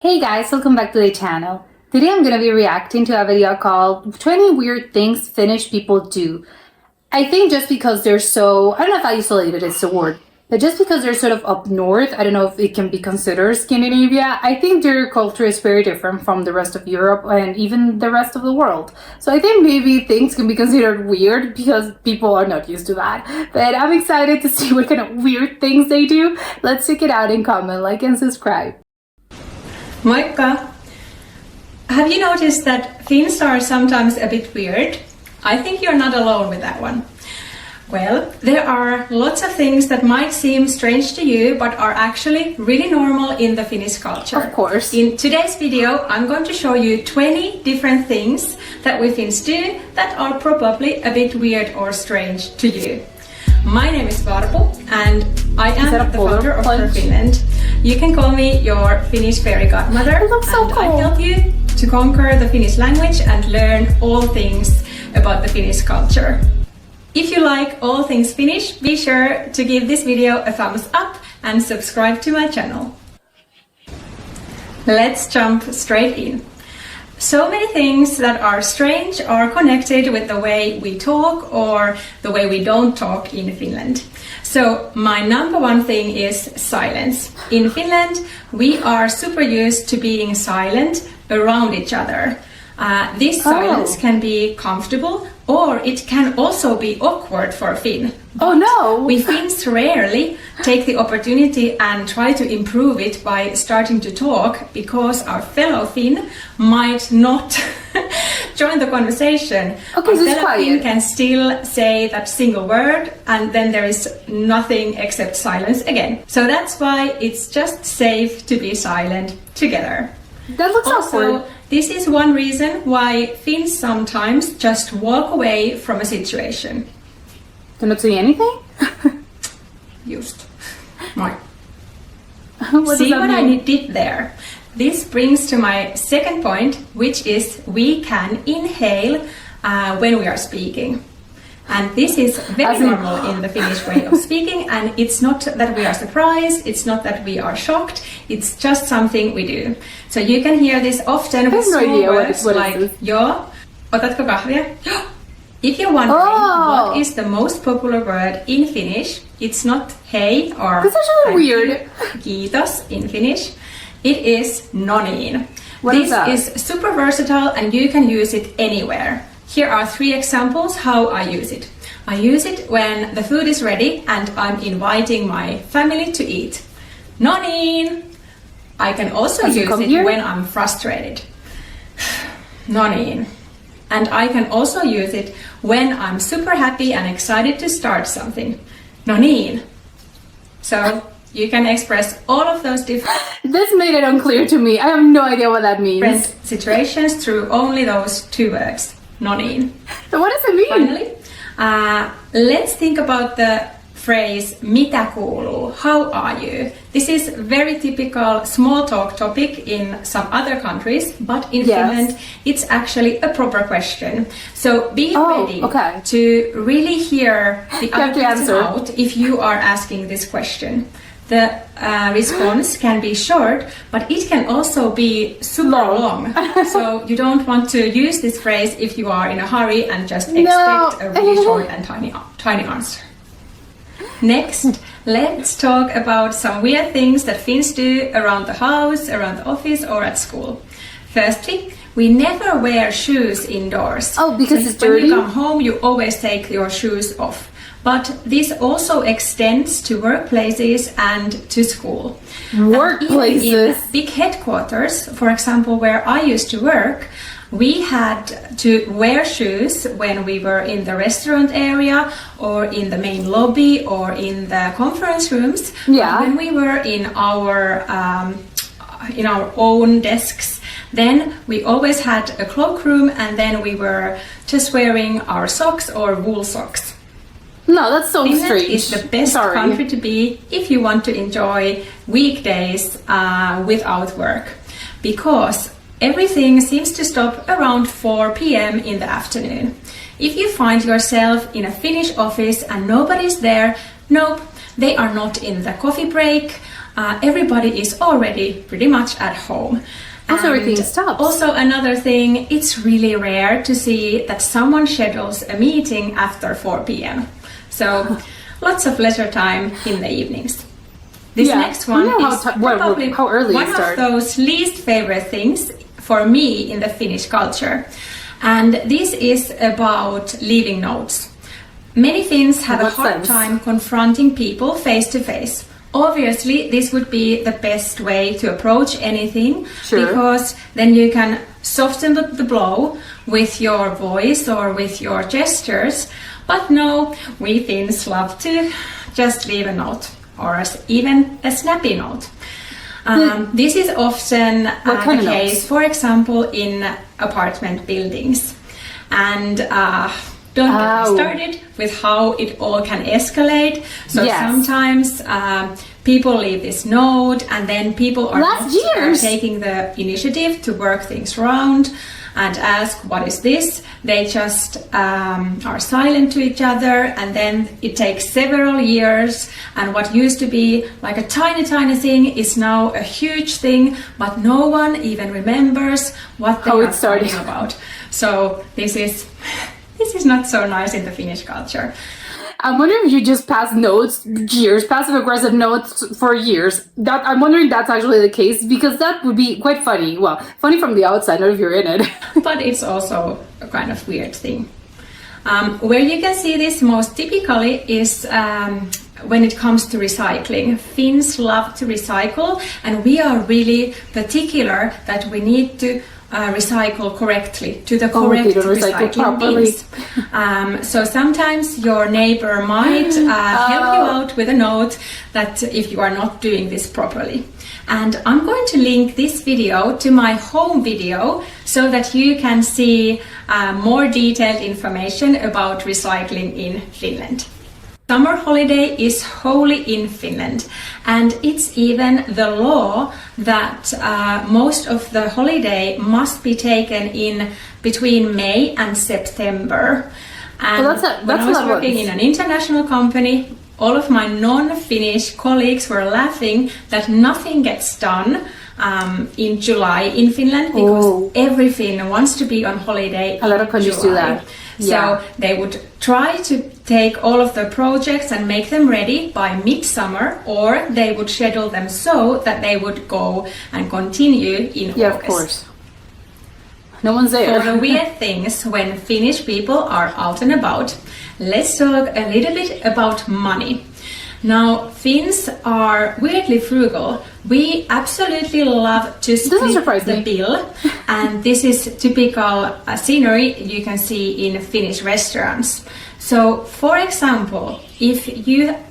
Hey guys, welcome back to the channel. Today I'm going to be reacting to a video called 20 Weird Things Finnish People Do. I think just because they're so, I don't know if isolated is the word, but just because they're sort of up north, I don't know if it can be considered Scandinavia, I think their culture is very different from the rest of Europe and even the rest of the world. So I think maybe things can be considered weird because people are not used to that. But I'm excited to see what kind of weird things they do. Let's check it out and comment, like and subscribe. Moikka! Have you noticed that Finns are sometimes a bit weird? I think you're not alone with that one. Well, there are lots of things that might seem strange to you but are actually really normal in the Finnish culture. Of course. In today's video, I'm going to show you 20 different things that we Finns do that are probably a bit weird or strange to you. My name is Varpo and I am the founder of For Finland. You can call me your Finnish fairy godmother. It looks so cool. I help you to conquer the Finnish language and learn all things about the Finnish culture. If you like all things Finnish, be sure to give this video a thumbs up and subscribe to my channel. Let's jump straight in. So many things that are strange are connected with the way we talk or the way we don't talk in Finland. So my number one thing is silence. In Finland, we are super used to being silent around each other. This silence can be comfortable or it can also be awkward for a Finn. Oh no! We Finns rarely take the opportunity and try to improve it by starting to talk because our fellow Finn might not join the conversation. Okay, our so fellow Finn can still say that single word and then there is nothing except silence again. So that's why it's just safe to be silent together. That looks awkward. This is one reason why Finns sometimes just walk away from a situation. Do not say anything? Just. Moi. What See does that what mean? I did there? This brings to my second point, which is we can inhale when we are speaking. And this is very normal in the Finnish way of speaking, and it's not that we are surprised, it's not that we are shocked, it's just something we do. So you can hear this often with small words like joo, otatko kahvia? Joo. If you're wondering what is the most popular word in Finnish, it's not hei or This is actually weird. Kiitos in Finnish. It is no niin. This is super versatile and you can use it anywhere. Here are 3 examples how I use it. I use it when the food is ready and I'm inviting my family to eat. No niin. I can also use it when I'm frustrated. No niin. And I can also use it when I'm super happy and excited to start something. No niin. So you can express all of those different This made it unclear to me. I have no idea what that means. situations through only those 2 words. No niin. So what does it mean? Finally, let's think about the phrase mitä kuuluu? How are you? This is very typical small talk topic in some other countries, but in Finland it's actually a proper question. So be ready to really hear the other person out if you are asking this question. The response can be short, but it can also be super long. So you don't want to use this phrase if you are in a hurry and just expect a really short and tiny answer. Next, let's talk about some weird things that Finns do around the house, around the office or at school. Firstly, we never wear shoes indoors. Oh, because it's dirty? When you come home, you always take your shoes off. But this also extends to workplaces and to school. Workplaces? In big headquarters, for example, where I used to work, we had to wear shoes when we were in the restaurant area or in the main lobby or in the conference rooms. Yeah. When we were in our own desks, then we always had a cloakroom and then we were just wearing our socks or wool socks. No, that's so Finland strange. is the best country to be if you want to enjoy weekdays without work, because everything seems to stop around 4 p.m. in the afternoon. If you find yourself in a Finnish office and nobody's there, nope, they are not in the coffee break, everybody is already pretty much at home. Also, everything stops. Also, another thing, it's really rare to see that someone schedules a meeting after 4 p.m. So, lots of leisure time in the evenings. This next one is probably how early one of those least favorite things for me in the Finnish culture. And this is about leaving notes. Many Finns have a hard time confronting people face to face. Obviously, this would be the best way to approach anything, because then you can soften the blow with your voice or with your gestures. But no, we Finns love to just leave a note, or even a snappy note. This is often the case, for example, in apartment buildings. And don't get me started with how it all can escalate. So sometimes people leave this note, and then people are not taking the initiative to work things around and ask, what is this? They just are silent to each other, and then it takes several years, and what used to be like a tiny thing is now a huge thing, but no one even remembers what they are talking about. So this is not so nice in the Finnish culture. I'm wondering if you just pass notes, passive-aggressive notes for years. I'm wondering if that's actually the case, because that would be quite funny. Well, funny from the outside, not if you're in it. But it's also a kind of weird thing. Where you can see this most typically is when it comes to recycling. Finns love to recycle, and we are really particular that we need to recycle correctly to the correct recycling bins. So sometimes your neighbor might help you out with a note that if you are not doing this properly. And I'm going to link this video to my home video so that you can see more detailed information about recycling in Finland. Summer holiday is holy in Finland, and it's even the law that most of the holiday must be taken in between May and September. And when I was working in an international company, all of my non-Finnish colleagues were laughing that nothing gets done in July in Finland, because every Finn wants to be on holiday. A lot of countries do that. So they would try to take all of the projects and make them ready by midsummer, or they would schedule them so that they would go and continue in August. Of course. No one's there. For the weird things when Finnish people are out and about, let's talk a little bit about money. Now, Finns are weirdly frugal. We absolutely love to split the bill, and this is typical scenery you can see in Finnish restaurants. So, for example, if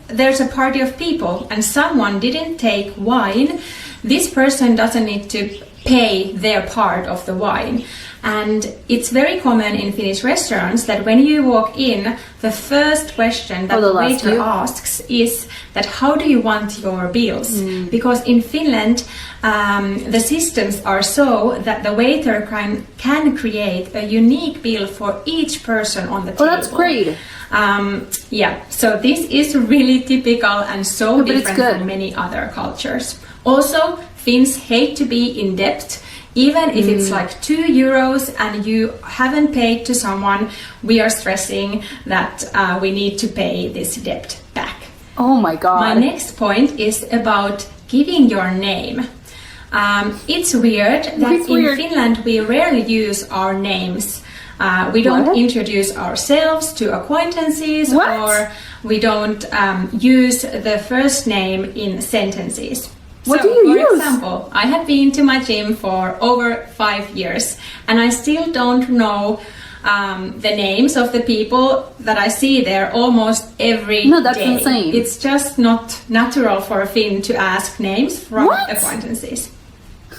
there's a party of people and someone didn't take wine, this person doesn't need to pay their part of the wine. And it's very common in Finnish restaurants that when you walk in, the first question that the waiter asks is that how do you want your bills? Because in Finland, the systems are so that the waiter can create a unique bill for each person on the table. Oh, that's great. So this is really typical and so different from many other cultures. Also, Finns hate to be in debt. Even if it's like €2 and you haven't paid to someone, we are stressing that we need to pay this debt back. Oh my God. My next point is about giving your name. It's weird that in Finland we rarely use our names. We don't introduce ourselves to acquaintances, or we don't use the first name in sentences. What do you use? For example, I have been to my gym for over 5 years, and I still don't know the names of the people that I see there almost every day. No, that's insane. It's just not natural for a Finn to ask names from acquaintances.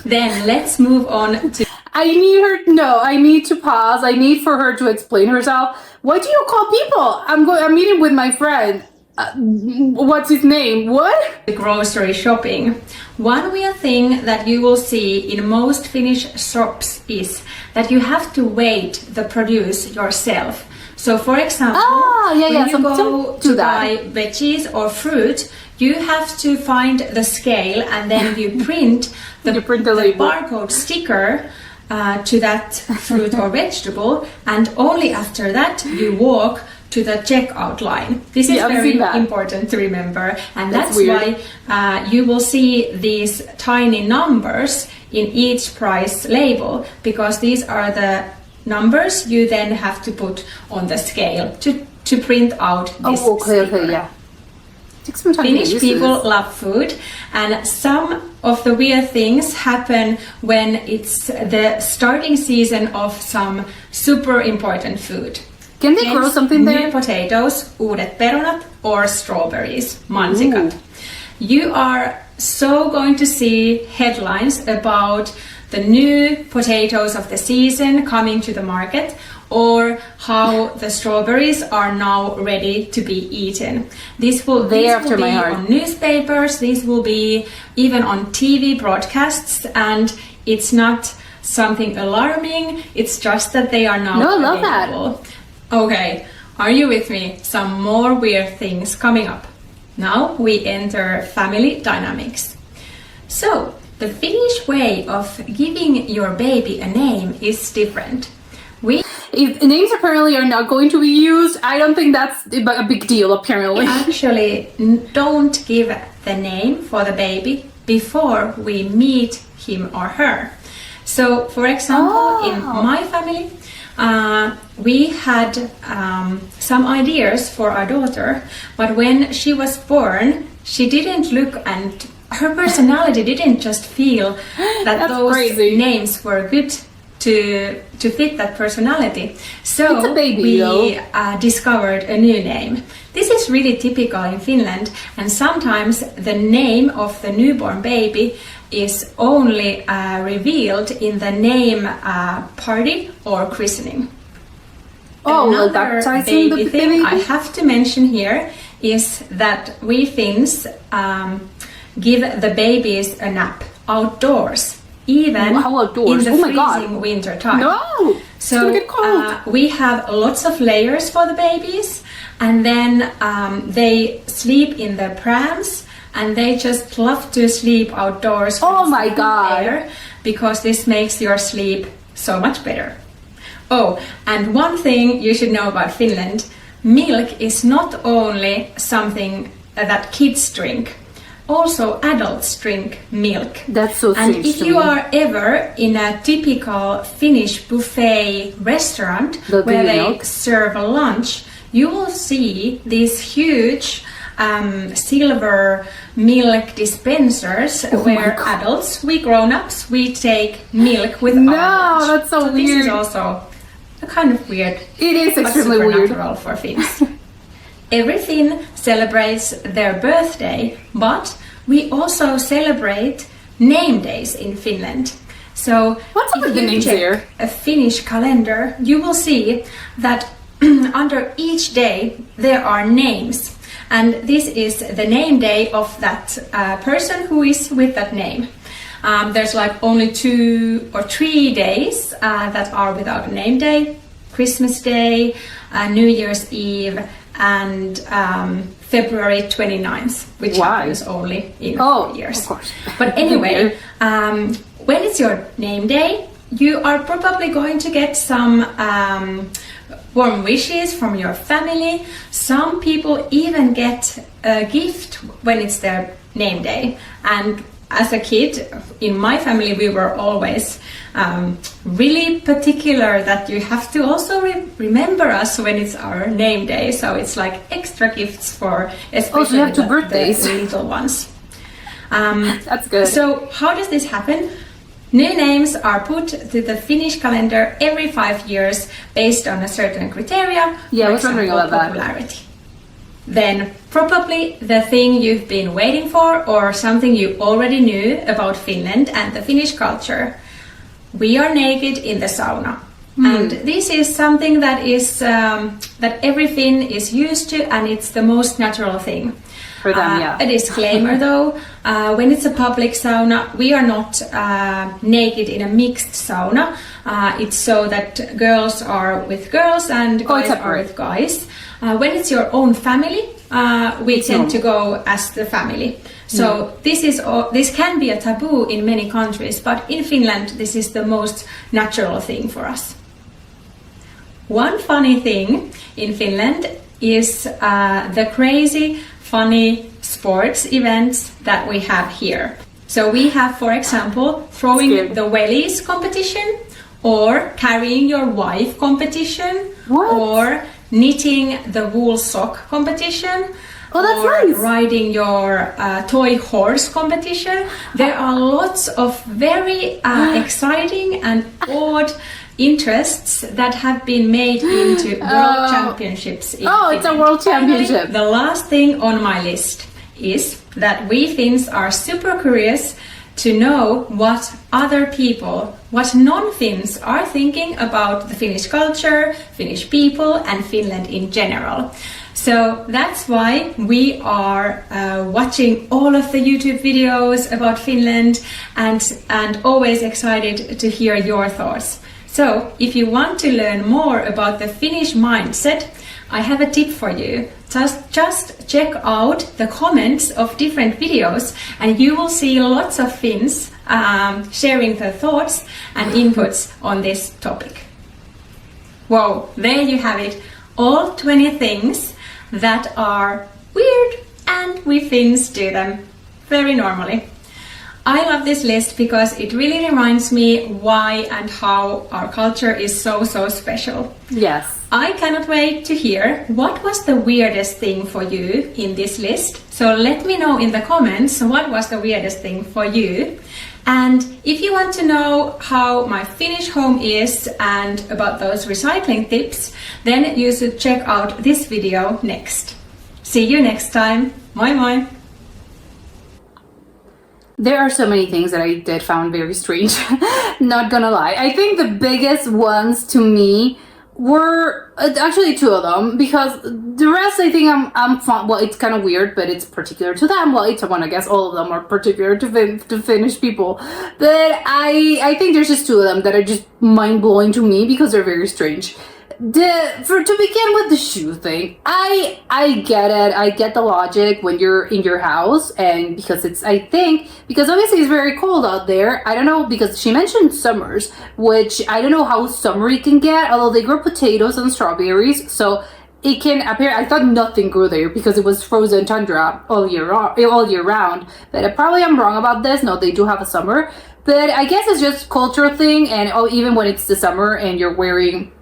Then let's move on to... I need to pause. I need for her to explain herself. What do you call people? I'm meeting with my friend. What's his name? What? The grocery shopping. One weird thing that you will see in most Finnish shops is that you have to weigh the produce yourself. So, for example, when you go to buy veggies or fruit, you have to find the scale and then you print the label. barcode sticker to that fruit or vegetable, and only after that you walk to the checkout line. This is very important to remember, and that's why you will see these tiny numbers in each price label, because these are the numbers you then have to put on the scale to print out this sticker. Yeah. Takes some time Finnish to get used people to this. love food, and some of the weird things happen when it's the starting season of some super important food. Can they grow something New there? potatoes, uudet perunat, or strawberries, mansikat. You are so going to see headlines about the new potatoes of the season coming to the market, or how the strawberries are now ready to be eaten. These will be on newspapers, these will be even on TV broadcasts, and it's not something alarming, it's just that they are now available. I love that. Okay, are you with me? Some more weird things coming up. Now we enter family dynamics. So, the Finnish way of giving your baby a name is different. If names apparently are not going to be used, I don't think that's a big deal, apparently. We actually don't give the name for the baby before we meet him or her. So, for example, in my family, we had some ideas for our daughter, but when she was born, she didn't look, and her personality didn't just feel that those names were good to fit that personality. So we discovered a new name. This is really typical in Finland, and sometimes the name of the newborn baby is only revealed in the name party or christening. Another baby thing I have to mention here is that we Finns give the babies a nap outdoors, even in the freezing winter time. No! So we have lots of layers for the babies, and then they sleep in the prams, and they just love to sleep outdoors. Oh my god! Because this makes your sleep so much better. Oh, and one thing you should know about Finland: milk is not only something that kids drink. Also, adults drink milk. That's so strange. And if you are ever in a typical Finnish buffet restaurant where they serve lunch, you will see these huge silver milk dispensers where adults, we grown-ups, we take milk with our lunch. That's so weird. This is also a kind of weird. It is extremely weird. Supernatural for Finns. Every Finn celebrates their birthday, but we also celebrate name days in Finland. So what's up with the names here? A Finnish calendar, you will see that under each day there are names, and this is the name day of that person who is with that name. There's like only 2 or 3 days that are without a name day: Christmas Day, New Year's Eve, and February 29th, which happens only in 4 years. Of course. But anyway, when it's your name day, you are probably going to get some warm wishes from your family. Some people even get a gift when it's their name day. And as a kid, in my family, we were always really particular that you have to also remember us when it's our name day. So it's like extra gifts for especially you have 2 birthdays. The little ones. That's good. So how does this happen? New names are put to the Finnish calendar every 5 years based on a certain criteria. Yeah, I was wondering about popularity. Then probably the thing you've been waiting for, or something you already knew about Finland and the Finnish culture. We are naked in the sauna. And this is something that is that every Finn is used to, and it's the most natural thing. For them, A disclaimer though, when it's a public sauna, we are not naked in a mixed sauna. It's so that girls are with girls and guys are with guys. When it's your own family, we tend to go as the family. So this can be a taboo in many countries, but in Finland this is the most natural thing for us. One funny thing in Finland is the crazy, funny sports events that we have here. So we have, for example, throwing the wellies competition, or carrying your wife competition, or knitting the wool sock competition, Oh, that's or nice. riding your toy horse competition. There are lots of very exciting and odd interests that have been made into world championships. In it's a world championship. Finally, the last thing on my list is that we Finns are super curious to know what other people, what non-Finns are thinking about the Finnish culture, Finnish people, and Finland in general. So that's why we are watching all of the YouTube videos about Finland and always excited to hear your thoughts. So if you want to learn more about the Finnish mindset, I have a tip for you. Just check out the comments of different videos and you will see lots of Finns sharing their thoughts and inputs on this topic. Whoa, there you have it. All 20 things that are weird and we Finns do them very normally. I love this list because it really reminds me why and how our culture is so special. Yes. I cannot wait to hear what was the weirdest thing for you in this list. So let me know in the comments what was the weirdest thing for you. And if you want to know how my Finnish home is and about those recycling tips, then you should check out this video next. See you next time. Moi moi! There are so many things that I did found very strange. Not gonna lie. I think the biggest ones to me were actually two of them, because the rest I think I'm fine. Well, it's kind of weird, but it's particular to them. Well, each one, I guess all of them are particular to Finnish people. But I think there's just two of them that are just mind-blowing to me because they're very strange. To begin with the shoe thing, I get it. I get the logic when you're in your house, and because because obviously it's very cold out there. I don't know, because she mentioned summers, which I don't know how summer it can get, although they grow potatoes and strawberries, so it can appear. I thought nothing grew there because it was frozen tundra all year round. But probably I'm wrong about this. No, they do have a summer, but I guess it's just cultural thing. And even when it's the summer and you're wearing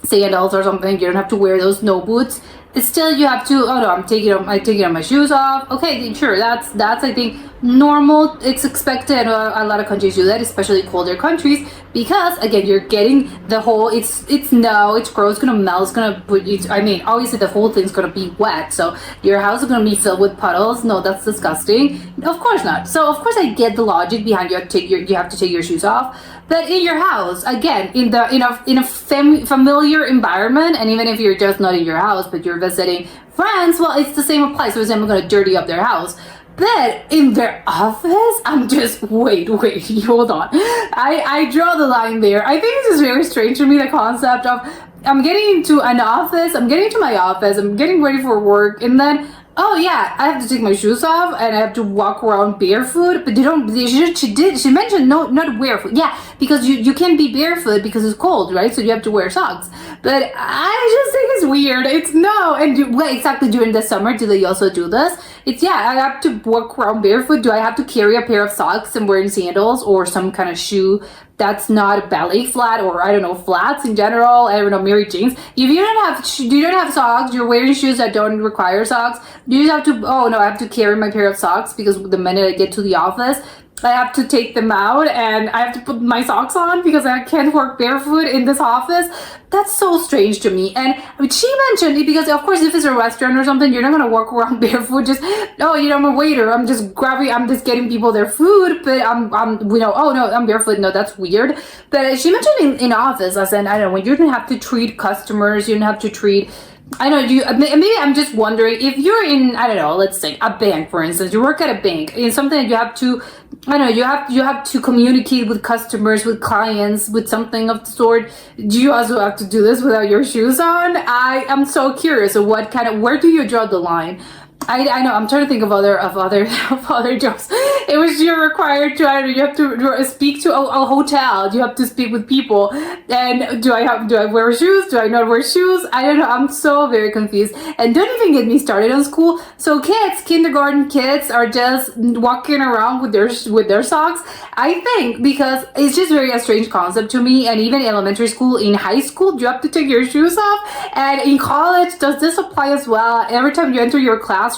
sandals or something, you don't have to wear those snow boots. It's still, you have to, oh no, I'm taking my shoes off. Okay, sure, that's I think normal. It's expected. A lot of countries do that, especially colder countries, because again, you're getting the whole, it's snow, it's gross, it's gonna melt, it's gonna put you, I mean, obviously the whole thing's gonna be wet, so your house is gonna be filled with puddles. No, that's disgusting. Of course not. So of course I get the logic behind you have to take your shoes off. But in your house, again, in a familiar environment, and even if you're just not in your house, but you're visiting friends, well, it's the same applies. So I'm going to dirty up their house. But in their office, I'm just, wait, hold on. I draw the line there. I think this is very strange to me, the concept of I'm getting into my office, I'm getting ready for work, and then, oh yeah, I have to take my shoes off and I have to walk around barefoot. But she mentioned no, not barefoot. Yeah, because you can't be barefoot because it's cold, right? So you have to wear socks. But I just think it's weird. It's no. And what exactly during the summer do they also do this? It's, yeah, I have to walk around barefoot. Do I have to carry a pair of socks and wearing sandals or some kind of shoe that's not ballet flat, or I don't know, flats in general? I don't know, Mary Jane's. If you don't have socks, you're wearing shoes that don't require socks, you just have to, oh no, I have to carry my pair of socks because the minute I get to the office, I have to take them out and I have to put my socks on because I can't work barefoot in this office. That's so strange to me. And she mentioned it because, of course, if it's a restaurant or something, you're not going to walk around barefoot. Just, oh, I'm a waiter. I'm just getting people their food. But oh no, I'm barefoot. No, that's weird. But she mentioned in office, I said, I don't know, when you don't have to treat customers, you don't have to treat I know you. Maybe I'm just wondering if you're in, I don't know, let's say a bank, for instance. You work at a bank. It's something that you have to, I don't know. You have to communicate with customers, with clients, with something of the sort. Do you also have to do this without your shoes on? I am so curious of where do you draw the line? I know. I'm trying to think of other of other jobs. It was you're required to, I don't know, you have to speak to a hotel. You have to speak with people. And do I wear shoes? Do I not wear shoes? I don't know. I'm so very confused. And don't even get me started on school. So kindergarten kids are just walking around with their socks. I think because it's just very a strange concept to me. And even elementary school, in high school, you have to take your shoes off. And in college, does this apply as well? Every time you enter your classroom,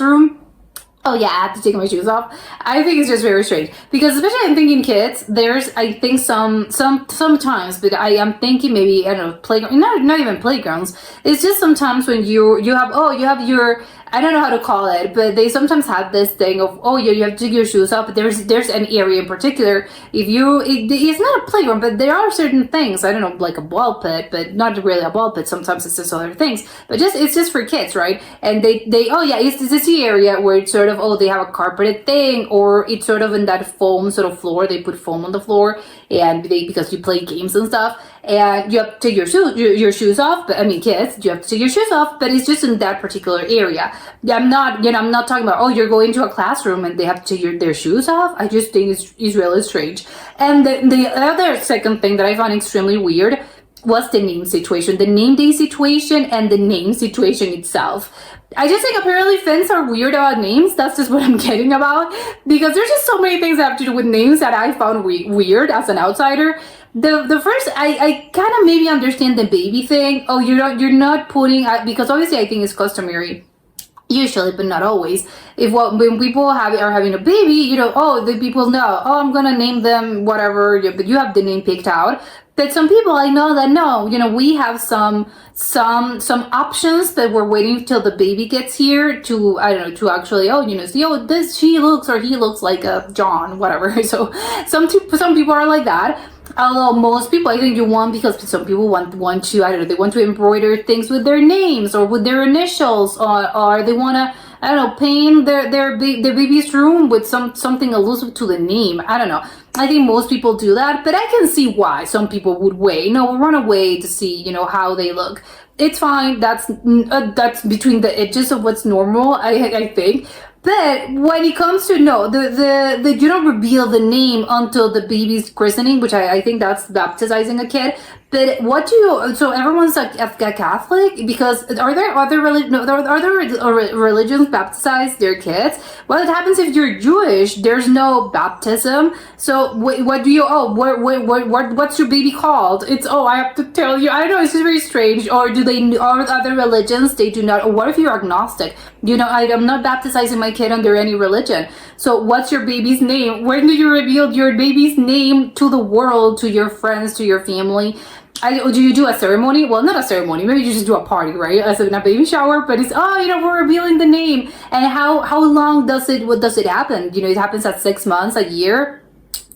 oh yeah, I have to take my shoes off. I think it's just very strange because, especially I'm thinking kids. There's, I think sometimes, but I am thinking maybe, I don't know, playground, not even playgrounds. It's just sometimes when you have your, I don't know how to call it, but they sometimes have this thing of, oh yeah, you have to take your shoes off. But there's an area in particular. It's not a playground, but there are certain things. I don't know, like a ball pit, but not really a ball pit. Sometimes it's just other things. But it's just for kids, right? And they oh yeah, it's the area where it's sort of, oh, they have a carpeted thing, or it's sort of in that foam sort of floor. They put foam on the floor, and because you play games and stuff. And you have to take your shoes off. But I mean, kids, you have to take your shoes off. But it's just in that particular area. I'm not talking about, oh, you're going to a classroom and they have to take their shoes off. I just think it's really strange. And the other second thing that I found extremely weird was the name situation, the name day situation, and the name situation itself. I just think apparently Finns are weird about names. That's just what I'm getting about, because there's just so many things that have to do with names that I found weird as an outsider. The first, I kind of maybe understand the baby thing. Oh, you're not putting, because obviously I think it's customary, usually, but not always. When people are having a baby, the people know, oh, I'm gonna name them whatever, but you have the name picked out. But some people I know that no, we have some options that we're waiting till the baby gets here to, I don't know, to actually, see, she looks or he looks like a John, whatever. So some people are like that. Although most people, I think because some people want to, I don't know, they want to embroider things with their names or with their initials, or they want to, I don't know, paint their baby's room with something elusive to the name. I don't know. I think most people do that, but I can see why some people would run away to see, how they look. It's fine. That's between the edges of what's normal, I think. But when it comes to the you don't reveal the name until the baby's christening, which I think that's baptizing a kid. But so everyone's like a Catholic, because are there other religions baptize their kids? Well, it happens if you're Jewish. There's no baptism. So what do you? What's your baby called? It's, I have to tell you. I don't know. It's just very strange. Or other religions, they do not? Or what if you're agnostic? I'm not baptizing my kid under any religion. So what's your baby's name? When do you reveal your baby's name to the world, to your friends, to your family? Do you do a ceremony? Well, not a ceremony. Maybe you just do a party, right? As in a baby shower. But it's, we're revealing the name. And how long does it happen? It happens at 6 months, a year,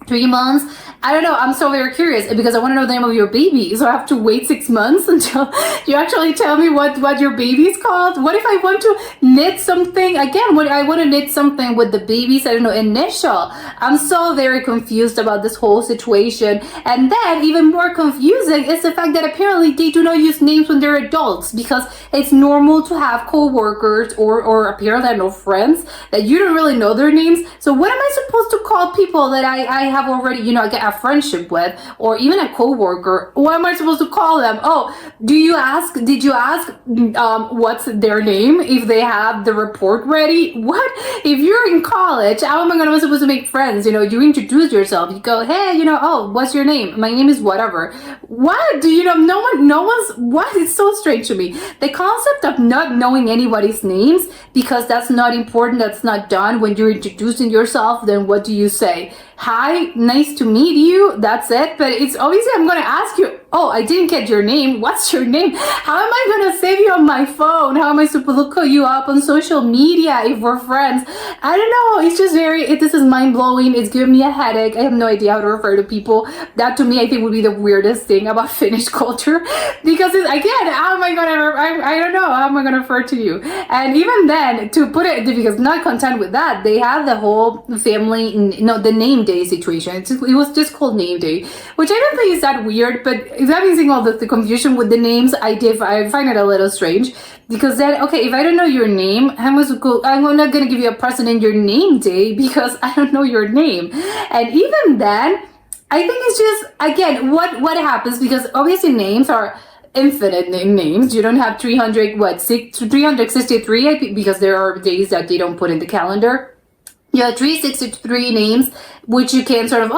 3 months. I don't know. I'm so very curious because I want to know the name of your baby. So I have to wait 6 months until you actually tell me what your baby's called. What if I want to knit something? Again, when I want to knit something with the baby's, I don't know, initial. I'm so very confused about this whole situation. And then even more confusing is the fact that apparently they do not use names when they're adults, because it's normal to have co-workers or apparently, I don't know, friends that you don't really know their names. So what am I supposed to call people that I have already, get a friendship with, or even a co-worker? What am I supposed to call them? Oh, did you ask what's their name if they have the report ready? What if you're in college? How am I supposed to make friends? You introduce yourself, you go, hey, what's your name? My name is whatever. What do no one's what? It's so strange to me, the concept of not knowing anybody's names, because that's not important, that's not done. When you're introducing yourself, then what do you say? Hi, hi, nice to meet you. That's it. But it's obviously I'm going to ask you, oh, I didn't get your name. What's your name? How am I going to save you on my phone? How am I supposed to look you up on social media if we're friends? I don't know. It's just this is mind blowing. It's giving me a headache. I have no idea how to refer to people. That to me, I think would be the weirdest thing about Finnish culture, because again, how am I going to, I don't know. How am I going to refer to you? And even then, to put it, because not content with that, they have the whole family, the name day situation. It was just called name day, which I don't think is that weird, but having seen all the confusion with the names, I find it a little strange, because then, okay, if I don't know your name, I'm not going to give you a present in your name day because I don't know your name. And even then, I think it's just, again, what happens, because obviously names are infinite names. You don't have 363, I think, because there are days that they don't put in the calendar. You have 363 names, which you can sort of,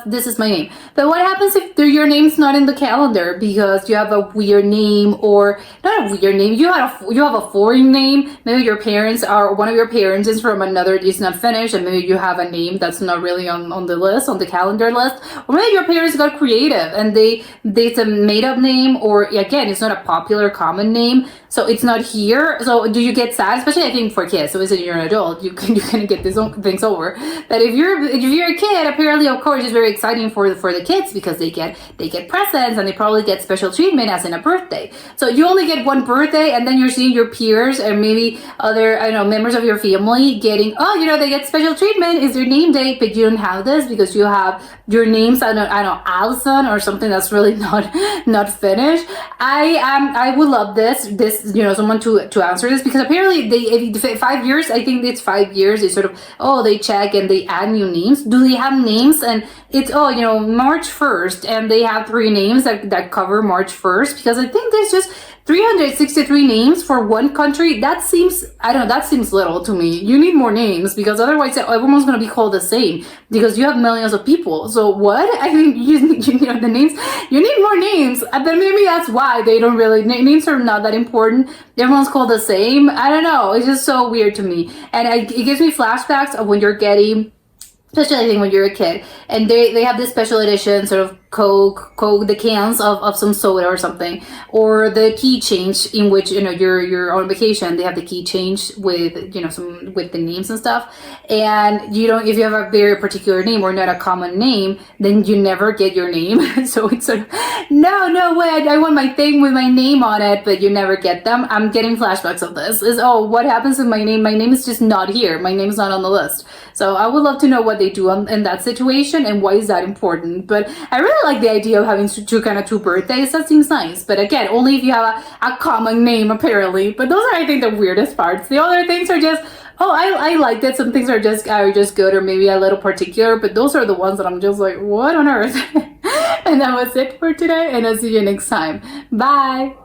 this is my name. But what happens if your name's not in the calendar because you have a weird name, or not a weird name, you have a foreign name. Maybe your parents one of your parents is from another, is not Finnish, and maybe you have a name that's not really on the list, on the calendar list. Or maybe your parents got creative and it's a made up name, or again, it's not a popular common name, so it's not here. So do you get sad? Especially I think for kids. So as you're an adult, you can get these things over. But if you're a kid, apparently, of course, it's very exciting for the kids, because they get presents, and they probably get special treatment as in a birthday. So you only get one birthday, and then you're seeing your peers and maybe other, members of your family getting, they get special treatment. Is their name day, but you don't have this because you have your names, I don't know, Alison or something that's really not Finnish. I would love this someone to answer this, because apparently 5 years, I think it's 5 years, they sort of, they check and they add new names. Do they have names? And it's March 1st, and they have 3 names that cover March 1st, because I think there's just 363 names for one country. That seems little to me. You need more names, because otherwise everyone's going to be called the same, because you have millions of people. So what? I mean, you know the names. You need more names. But maybe that's why they don't really, names are not that important. Everyone's called the same. I don't know. It's just so weird to me. And it gives me flashbacks of when you're getting, especially I think when you're a kid, and they have this special edition sort of Coke, the cans of some soda or something, or the key change in which you're on vacation. They have the key change with with the names and stuff. And if you have a very particular name or not a common name, then you never get your name. So it's sort of, no way, I want my thing with my name on it, but you never get them. I'm getting flashbacks of this. What happens with my name? My name is just not here. My name is not on the list. So I would love to know what they do in that situation, and why is that important. But I really like the idea of having two birthdays. That seems nice. But again, only if you have a common name, apparently. But those are, I think, the weirdest parts. The other things are just, I like that. Some things are just good, or maybe a little particular. But those are the ones that I'm just like, what on earth? And that was it for today. And I'll see you next time. Bye.